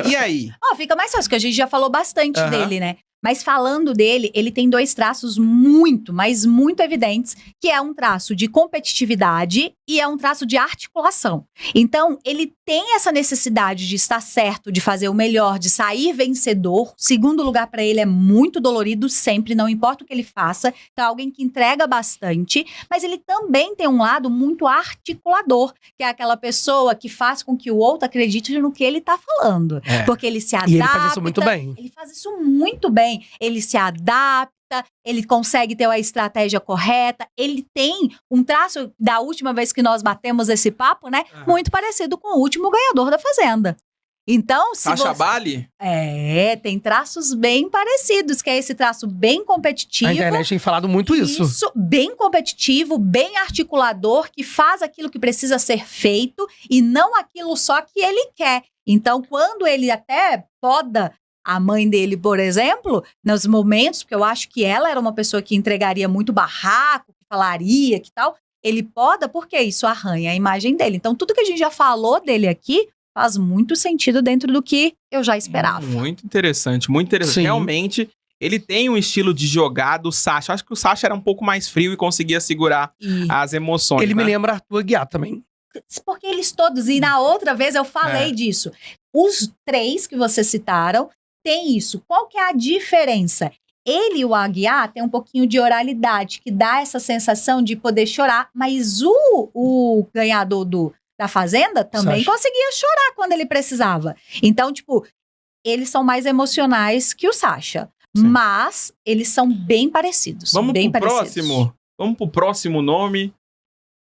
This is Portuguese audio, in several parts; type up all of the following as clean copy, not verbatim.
E aí? Fica mais fácil, porque a gente já falou bastante dele, né? Mas falando dele, ele tem 2 traços muito, mas muito evidentes, que é um traço de competitividade e é um traço de articulação. Então, ele tem essa necessidade de estar certo, de fazer o melhor, de sair vencedor. Segundo lugar, para ele é muito dolorido sempre, não importa o que ele faça. Então, é alguém que entrega bastante, mas ele também tem um lado muito articulador, que é aquela pessoa que faz com que o outro acredite no que ele tá falando. Porque ele se adapta. E ele faz isso muito bem. Ele faz isso muito bem. Ele se adapta, ele consegue ter a estratégia correta, ele tem um traço, da última vez que nós batemos esse papo, né? Muito parecido com o último ganhador da Fazenda. Então, se Sacha Bali? tem traços bem parecidos, que é esse traço bem competitivo. A internet tem falado muito isso. Isso, bem competitivo, bem articulador, que faz aquilo que precisa ser feito e não aquilo só que ele quer. Então, quando ele até poda a mãe dele, por exemplo, nos momentos, porque eu acho que ela era uma pessoa que entregaria muito barraco, que falaria, que tal, ele poda porque isso arranha a imagem dele. Então, tudo que a gente já falou dele aqui faz muito sentido dentro do que eu já esperava. Muito interessante, muito interessante. Sim. Realmente, ele tem um estilo de jogar do Sacha. Acho que o Sacha era um pouco mais frio e conseguia segurar as emoções. Ele me né? lembra Arthur Aguiar também. Porque eles todos, e na outra vez eu falei disso. Os 3 que vocês citaram têm isso. Qual que é a diferença? Ele e o Aguiar tem um pouquinho de oralidade, que dá essa sensação de poder chorar, mas o ganhador da Fazenda também Sacha. conseguia chorar quando ele precisava. Então, tipo, eles são mais emocionais que o Sacha. Sim. Mas eles são bem parecidos. Vamos bem pro parecidos. próximo? Vamos pro próximo nome.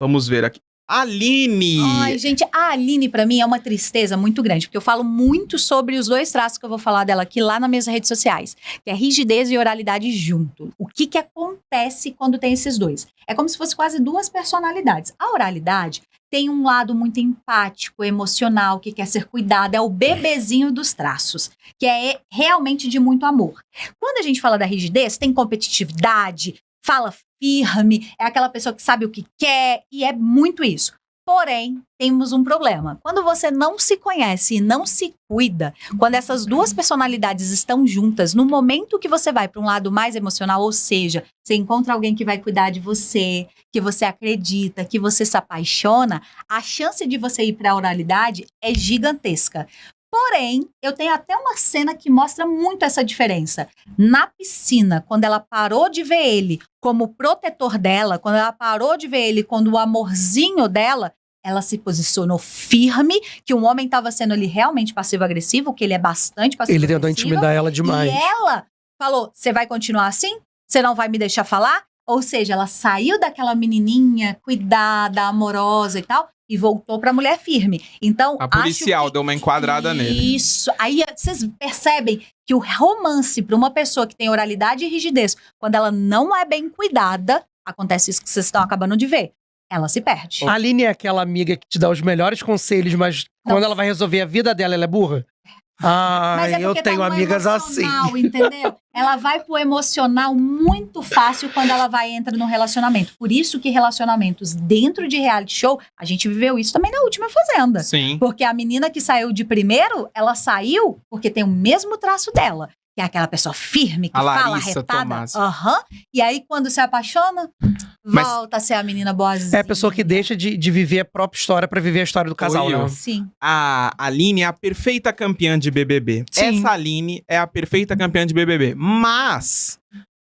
Vamos ver aqui. Aline! Ai, gente, a Aline pra mim é uma tristeza muito grande, porque eu falo muito sobre os 2 traços que eu vou falar dela aqui lá nas minhas redes sociais, que é rigidez e oralidade junto. O que acontece quando tem esses 2? É como se fosse quase 2 personalidades. A oralidade tem um lado muito empático, emocional, que quer ser cuidado, é o bebezinho dos traços, que é realmente de muito amor. Quando a gente fala da rigidez, tem competitividade, fala firme, é aquela pessoa que sabe o que quer, e é muito isso. Porém, temos um problema. Quando você não se conhece e não se cuida, quando essas 2 personalidades estão juntas, no momento que você vai para um lado mais emocional, ou seja, você encontra alguém que vai cuidar de você, que você acredita, que você se apaixona, a chance de você ir para a oralidade é gigantesca. Porém, eu tenho até uma cena que mostra muito essa diferença. Na piscina, quando ela parou de ver ele como protetor dela, quando ela parou de ver ele como o amorzinho dela, ela se posicionou firme, que o homem estava sendo ali realmente passivo-agressivo, que ele é bastante passivo-agressivo. Ele tentou intimidar ela demais. E ela falou, você vai continuar assim? Você não vai me deixar falar? Ou seja, ela saiu daquela menininha cuidada, amorosa e tal, e voltou pra mulher firme. Então, A policial acho que deu uma enquadrada nele. Isso. Aí vocês percebem que o romance pra uma pessoa que tem oralidade e rigidez, quando ela não é bem cuidada, acontece isso que vocês estão acabando de ver. Ela se perde. A Aline é aquela amiga que te dá os melhores conselhos, mas quando ela vai resolver a vida dela, ela é burra? Mas é eu porque tenho tá no amigas assim. emocional, entendeu? Ela vai pro emocional muito fácil quando ela entra no relacionamento. Por isso que relacionamentos dentro de reality show, a gente viveu isso também na última Fazenda. Sim. Porque a menina que saiu de primeiro, ela saiu porque tem o mesmo traço dela. Que é aquela pessoa firme, que A fala Larissa retada. Tomasi. E aí, quando se apaixona, volta a ser a menina boazinha. É a pessoa que deixa de viver a própria história pra viver a história do casal, Oi, né? Sim. A Aline é a perfeita campeã de BBB. Sim. Essa Aline é a perfeita campeã de BBB. Mas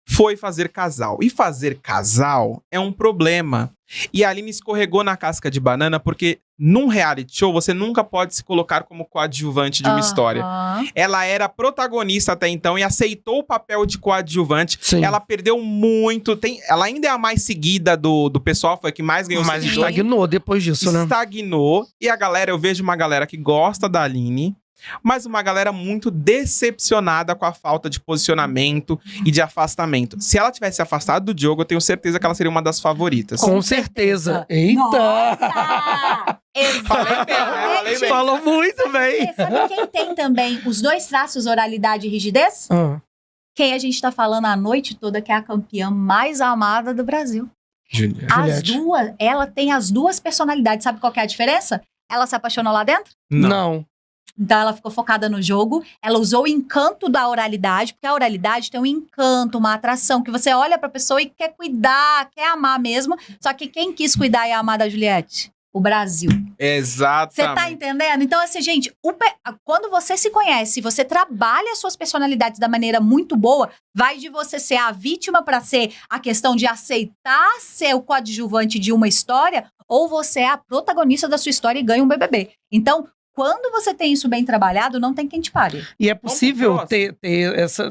foi fazer casal. E fazer casal é um problema. E a Aline escorregou na casca de banana porque num reality show você nunca pode se colocar como coadjuvante de uma história. Ela era protagonista até então e aceitou o papel de coadjuvante. Sim. Ela perdeu muito. Ela ainda é a mais seguida do pessoal, foi a que mais ganhou Mas seguidores. estagnou depois disso, né? Estagnou. E a galera, eu vejo uma galera que gosta da Aline, mas uma galera muito decepcionada com a falta de posicionamento e de afastamento. Se ela tivesse afastado do Diogo, eu tenho certeza que ela seria uma das favoritas. Com certeza. Eita! Nossa! Falei bem, né? Falei bem. Falou muito bem. Sabe quem tem também os 2 traços, oralidade e rigidez? Quem a gente tá falando a noite toda, que é a campeã mais amada do Brasil. Juliette. Ela tem as 2 personalidades. Sabe qual que é a diferença? Ela se apaixonou lá dentro? Não. Então ela ficou focada no jogo, ela usou o encanto da oralidade, porque a oralidade tem um encanto, uma atração, que você olha pra pessoa e quer cuidar, quer amar mesmo. Só que quem quis cuidar e amar da Juliette? O Brasil. Exatamente. Você tá entendendo? Então, assim, gente, quando você se conhece, você trabalha as suas personalidades da maneira muito boa, vai de você ser a vítima pra ser a questão de aceitar ser o coadjuvante de uma história, ou você é a protagonista da sua história e ganha um BBB. Então, quando você tem isso bem trabalhado, não tem quem te pare. E é possível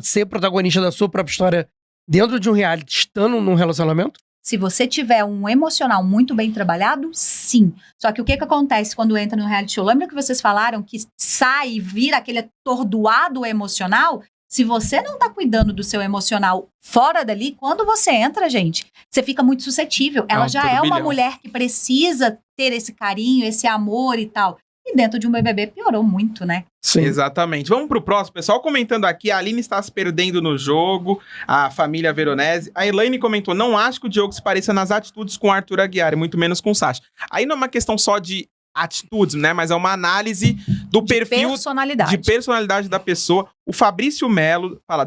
ser protagonista da sua própria história dentro de um reality, estando num relacionamento? Se você tiver um emocional muito bem trabalhado, sim. Só que o que acontece quando entra no reality show? Lembra que vocês falaram que sai e vira aquele atordoado emocional? Se você não tá cuidando do seu emocional fora dali, quando você entra, gente, você fica muito suscetível. Ela já é uma mulher que precisa ter esse carinho, esse amor e tal. E dentro de um BBB piorou muito, né? Sim. Exatamente. Vamos pro próximo. Pessoal comentando aqui, a Aline está se perdendo no jogo, a família Veronese. A Elaine comentou, não acho que o Diogo se pareça nas atitudes com o Arthur Aguiar, e muito menos com o Sasha. Aí não é uma questão só de atitudes, né? Mas é uma análise do perfil personalidade. de personalidade da pessoa. O Fabrício Melo fala,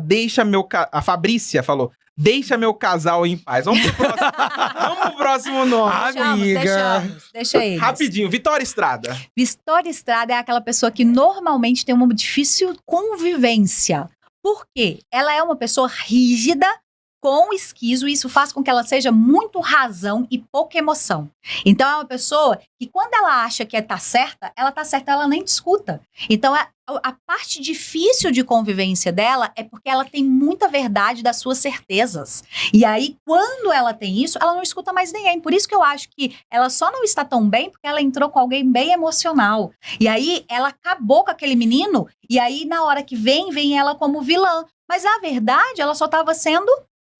a Fabrícia falou, deixa meu casal em paz. Vamos pro próximo, vamos pro próximo nome. Deixa eles. Rapidinho, Vitória Estrada. Vitória Estrada é aquela pessoa que normalmente tem uma difícil convivência. Por quê? Ela é uma pessoa rígida, com esquizo, e isso faz com que ela seja muito razão e pouca emoção. Então é uma pessoa que quando ela acha que tá certa, ela nem discuta. Então a parte difícil de convivência dela é porque ela tem muita verdade das suas certezas. E aí, quando ela tem isso, ela não escuta mais ninguém. Por isso que eu acho que ela só não está tão bem porque ela entrou com alguém bem emocional. E aí, ela acabou com aquele menino, e aí, na hora que vem ela como vilã. Mas, na verdade, ela só estava sendo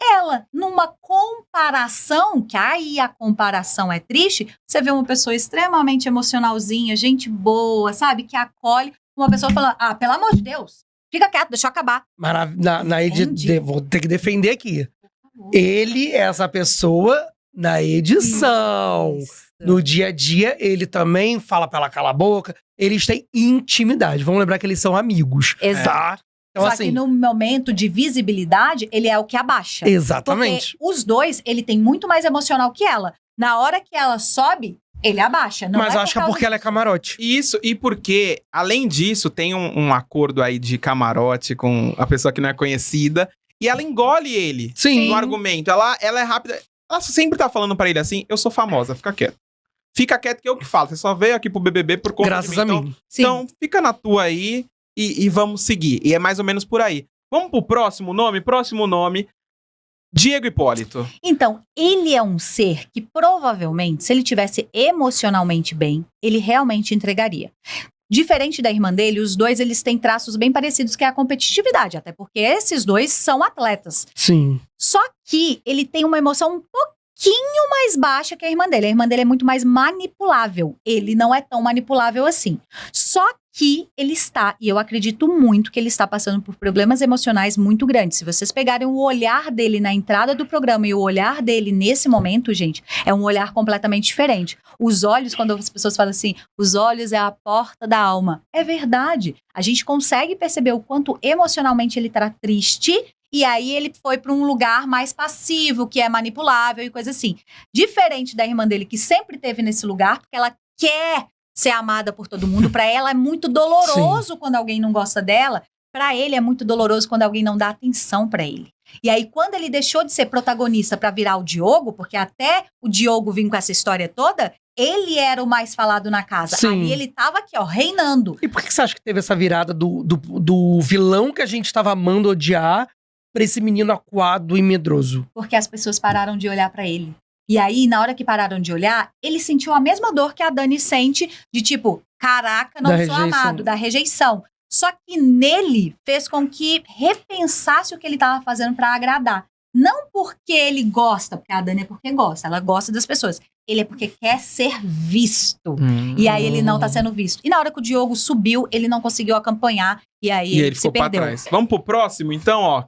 ela, numa comparação, que aí a comparação é triste, você vê uma pessoa extremamente emocionalzinha, gente boa, sabe? Que acolhe, uma pessoa falando, pelo amor de Deus, fica quieto, deixa eu acabar. Mas vou ter que defender aqui. Ele é essa pessoa na edição. Isso. No dia a dia, ele também fala pra ela calar a boca. Eles têm intimidade. Vamos lembrar que eles são amigos. Exato. Tá? Então, só que no momento de visibilidade, ele é o que abaixa. Exatamente. Porque os dois, ele tem muito mais emocional que ela. Na hora que ela sobe, ele abaixa. Mas eu acho que é porque ela é camarote. Isso, e porque, além disso, tem um acordo aí de camarote com a pessoa que não é conhecida. E ela engole ele. Sim. No argumento. Ela é rápida. Ela sempre tá falando pra ele assim, eu sou famosa, fica quieto. Fica quieto que eu que falo. Você só veio aqui pro BBB por conta Graças a mim. Então, fica na tua aí. E vamos seguir. E é mais ou menos por aí. Vamos pro próximo nome? Próximo nome, Diego Hipólito. Então, ele é um ser que provavelmente, se ele tivesse emocionalmente bem, ele realmente entregaria. Diferente da irmã dele, os dois eles têm traços bem parecidos, que é a competitividade. Até porque esses dois são atletas. Sim. Só que ele tem uma emoção um pouquinho mais baixa que a irmã dele. A irmã dele é muito mais manipulável. Ele não é tão manipulável assim. Só que ele está, e eu acredito muito que ele está passando por problemas emocionais muito grandes. Se vocês pegarem o olhar dele na entrada do programa e o olhar dele nesse momento, gente, é um olhar completamente diferente. Os olhos, quando as pessoas falam assim, os olhos é a porta da alma. É verdade. A gente consegue perceber o quanto emocionalmente ele está triste. E aí ele foi para um lugar mais passivo, que é manipulável e coisa assim. Diferente da irmã dele, que sempre teve nesse lugar, porque ela quer ser amada por todo mundo. Para ela é muito doloroso quando alguém não gosta dela. Para ele é muito doloroso quando alguém não dá atenção para ele. E aí quando ele deixou de ser protagonista para virar o Diogo, porque até o Diogo vir com essa história toda, ele era o mais falado na casa. Sim. Aí ele tava aqui, ó, reinando. E por que você acha que teve essa virada do vilão que a gente tava amando odiar pra esse menino acuado e medroso? Porque as pessoas pararam de olhar pra ele. E aí, na hora que pararam de olhar, ele sentiu a mesma dor que a Dani sente, de tipo, caraca, não sou amado, da rejeição. Só que nele fez com que repensasse o que ele tava fazendo pra agradar. Não porque ele gosta, porque a Dani é porque gosta, ela gosta das pessoas. Ele é porque quer ser visto. E aí ele não tá sendo visto. E na hora que o Diogo subiu, ele não conseguiu acompanhar, e aí ele se ficou perdeu. pra trás. Vamos pro próximo, então, ó.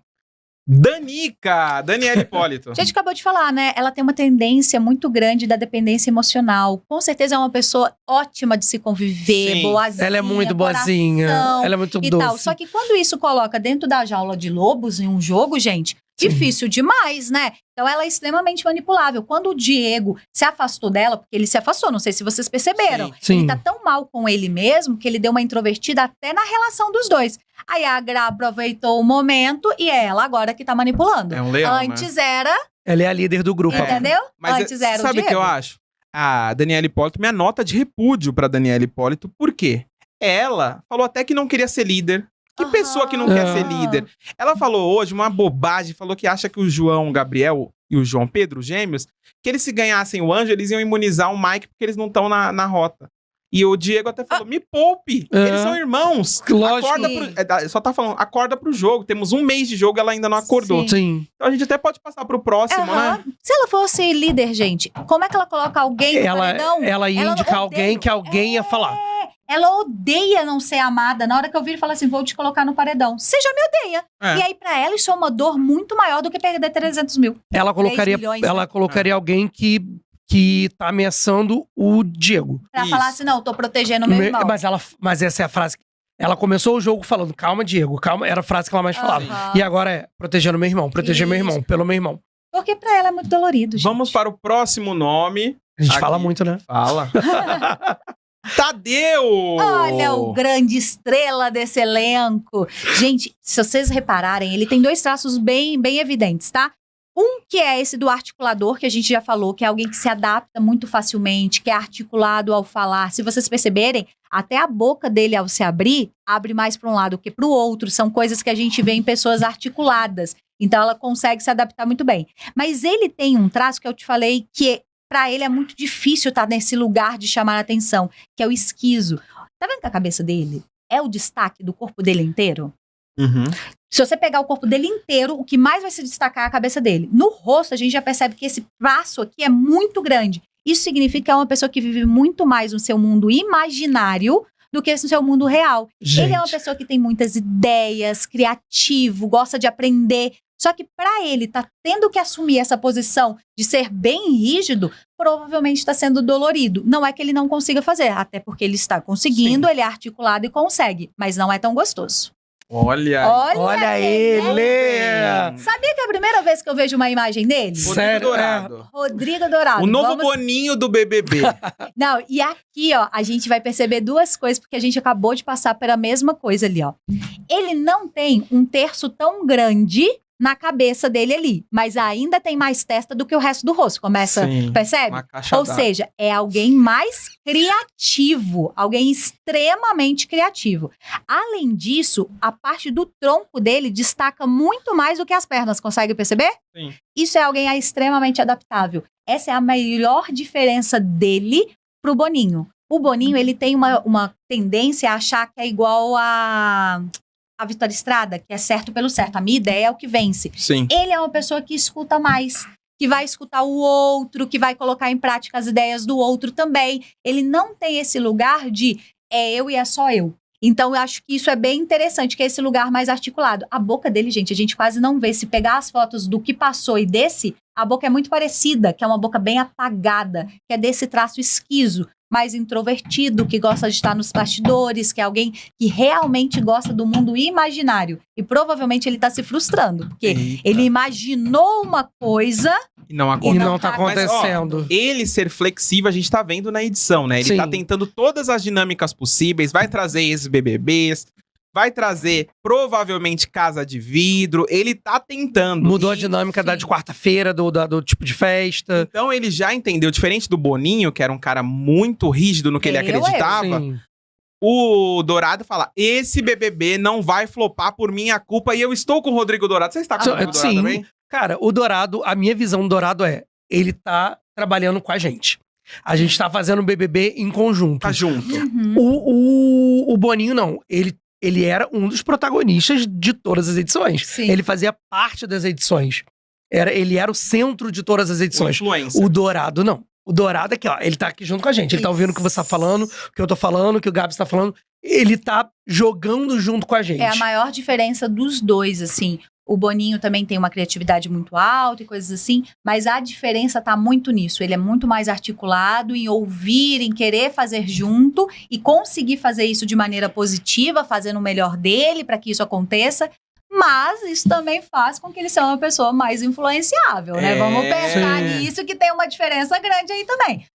Danica, Daniela Hipólito. A gente acabou de falar, né? Ela tem uma tendência muito grande da dependência emocional. Com certeza é uma pessoa ótima de se conviver, Sim. boazinha. Ela é muito boazinha. coração Ela é muito e doce. tal. Só que quando isso coloca dentro da jaula de lobos em um jogo, gente, Sim. difícil demais, né? Então ela é extremamente manipulável. Quando o Diego se afastou dela, porque ele se afastou, não sei se vocês perceberam. Sim. Sim. Ele tá tão mal com ele mesmo que ele deu uma introvertida até na relação dos dois. Aí a Gra aproveitou o momento e é ela agora que tá manipulando. É um leão, né? Antes era, Ela é a líder do grupo. entendeu? Mas Antes era o sabe o Diego. que eu acho? A Daniela Hipólito, minha nota de repúdio pra Daniela Hipólito, por quê? Ela falou até que não queria ser líder. Que Aham. pessoa que não quer ser líder? Ela falou hoje uma bobagem, falou que acha que o João Gabriel e o João Pedro, os gêmeos, que eles se ganhassem o anjo, eles iam imunizar o Mike porque eles não estão na rota. E o Diego até falou, me poupe, eles são irmãos. Lógico. Acorda só tá falando, acorda pro jogo. Temos um mês de jogo, ela ainda não acordou. Sim. Sim. Então a gente até pode passar pro próximo, Aham. né? Se ela fosse líder, gente, como é que ela coloca alguém no paredão? Ela ia Ela indicar odeia. alguém que alguém ia falar. Ela odeia não ser amada. Na hora que eu vi, ele fala assim, vou te colocar no paredão. Você já me odeia. É. E aí, pra ela, isso é uma dor muito maior do que perder 300 mil. Ela colocaria, milhões, ela né? colocaria alguém que tá ameaçando o Diego. Pra Isso. falar assim, não, tô protegendo o meu irmão. Mas essa é a frase. Ela começou o jogo falando, calma, Diego, calma. Era a frase que ela mais falava. Aham. E agora é, protegendo meu irmão, proteger meu irmão, pelo meu irmão. Porque pra ela é muito dolorido, gente. Vamos para o próximo nome. A gente Aqui. fala muito, né? Fala. Tadeu! Olha o grande estrela desse elenco. Gente, se vocês repararem, ele tem dois traços bem evidentes, tá? Um que é esse do articulador, que a gente já falou, que é alguém que se adapta muito facilmente, que é articulado ao falar. Se vocês perceberem, até a boca dele, ao se abrir, abre mais para um lado que para o outro. São coisas que a gente vê em pessoas articuladas. Então, ela consegue se adaptar muito bem. Mas ele tem um traço que eu te falei que para ele é muito difícil estar nesse lugar de chamar a atenção, que é o esquizo. Tá vendo que a cabeça dele é o destaque do corpo dele inteiro? Uhum. Se você pegar o corpo dele inteiro, o que mais vai se destacar é a cabeça dele. No rosto, a gente já percebe que esse braço aqui é muito grande. Isso significa que é uma pessoa que vive muito mais no seu mundo imaginário do que no seu mundo real. Gente. Ele é uma pessoa que tem muitas ideias, criativo, gosta de aprender. Só que para ele tá tendo que assumir essa posição de ser bem rígido, provavelmente está sendo dolorido. Não é que ele não consiga fazer, até porque ele está conseguindo, ele é articulado e consegue, mas não é tão gostoso. Olha. Olha ele! Sabia que é a primeira vez que eu vejo uma imagem dele? Rodrigo Sério? Dourado. Rodrigo Dourado. O novo Vamos- Boninho do BBB. Não, e aqui, ó, a gente vai perceber duas coisas, porque a gente acabou de passar pela mesma coisa ali, ó. Ele não tem um terço tão grande na cabeça dele ali, mas ainda tem mais testa do que o resto do rosto. Começa, Sim, percebe? Uma caixa Ou d'água. seja, é alguém mais criativo, alguém extremamente criativo. Além disso, a parte do tronco dele destaca muito mais do que as pernas, consegue perceber? Sim. Isso é alguém extremamente adaptável. Essa é a melhor diferença dele pro Boninho. O Boninho, ele tem uma tendência a achar que é igual a Vitória Estrada, que é certo pelo certo. A minha ideia é o que vence. Sim. Ele é uma pessoa que escuta mais, que vai escutar o outro, que vai colocar em prática as ideias do outro também. Ele não tem esse lugar de é eu e é só eu. Então, eu acho que isso é bem interessante, que é esse lugar mais articulado. A boca dele, gente, a gente quase não vê. Se pegar as fotos do que passou e desse, a boca é muito parecida, que é uma boca bem apagada, que é desse traço esquizo, mais introvertido, que gosta de estar nos bastidores, que é alguém que realmente gosta do mundo imaginário. E provavelmente ele tá se frustrando, porque Eita. ele imaginou uma coisa E não E acontece. não tá tá acontecendo. Ele ser flexível, a gente tá vendo na edição, né? Ele Sim. tá tentando todas as dinâmicas possíveis, vai trazer esses BBBs, vai trazer provavelmente casa de vidro, ele tá tentando. Mudou a E- dinâmica da sim. de quarta-feira, do tipo de festa. Então ele já entendeu, diferente do Boninho, que era um cara muito rígido no que ele Eu. acreditava, Sim. o Dourado fala, esse BBB não vai flopar por minha culpa e eu estou com o Rodrigo Dourado. Você está com o Rodrigo Dourado Sim. também? Cara, o Dourado, a minha visão do Dourado é, ele tá trabalhando com a gente. A gente tá fazendo o BBB em conjunto. Tá junto. Uhum. O Boninho, não. Ele era um dos protagonistas de todas as edições. Sim. Ele fazia parte das edições. Ele era o centro de todas as O edições. influencer. O Dourado, não. O Dourado aqui, ó, ele tá aqui junto com a gente. Ele tá ouvindo o que você tá falando, o que eu tô falando, o que o Gabs tá falando. Ele tá jogando junto com a gente. É a maior diferença dos dois, assim. O Boninho também tem uma criatividade muito alta e coisas assim, mas a diferença tá muito nisso. Ele é muito mais articulado em ouvir, em querer fazer junto e conseguir fazer isso de maneira positiva, fazendo o melhor dele para que isso aconteça. Mas isso também faz com que ele seja uma pessoa mais influenciável, né? Vamos pensar nisso, que tem uma diferença grande aí também.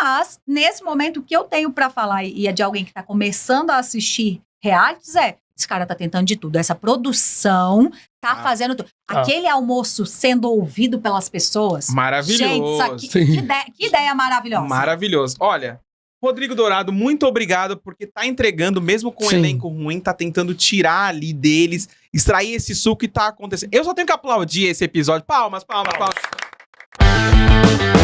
Mas, nesse momento, o que eu tenho pra falar, e é de alguém que tá começando a assistir realities, esse cara tá tentando de tudo. Essa produção tá fazendo tudo. Aquele almoço sendo ouvido pelas pessoas. Maravilhoso. Gente, isso aqui, que ideia maravilhosa. Maravilhoso. Olha, Rodrigo Dourado, muito obrigado, porque tá entregando, mesmo com o elenco ruim, tá tentando tirar ali deles, extrair esse suco e tá acontecendo. Eu só tenho que aplaudir esse episódio. Palmas, palmas, palmas.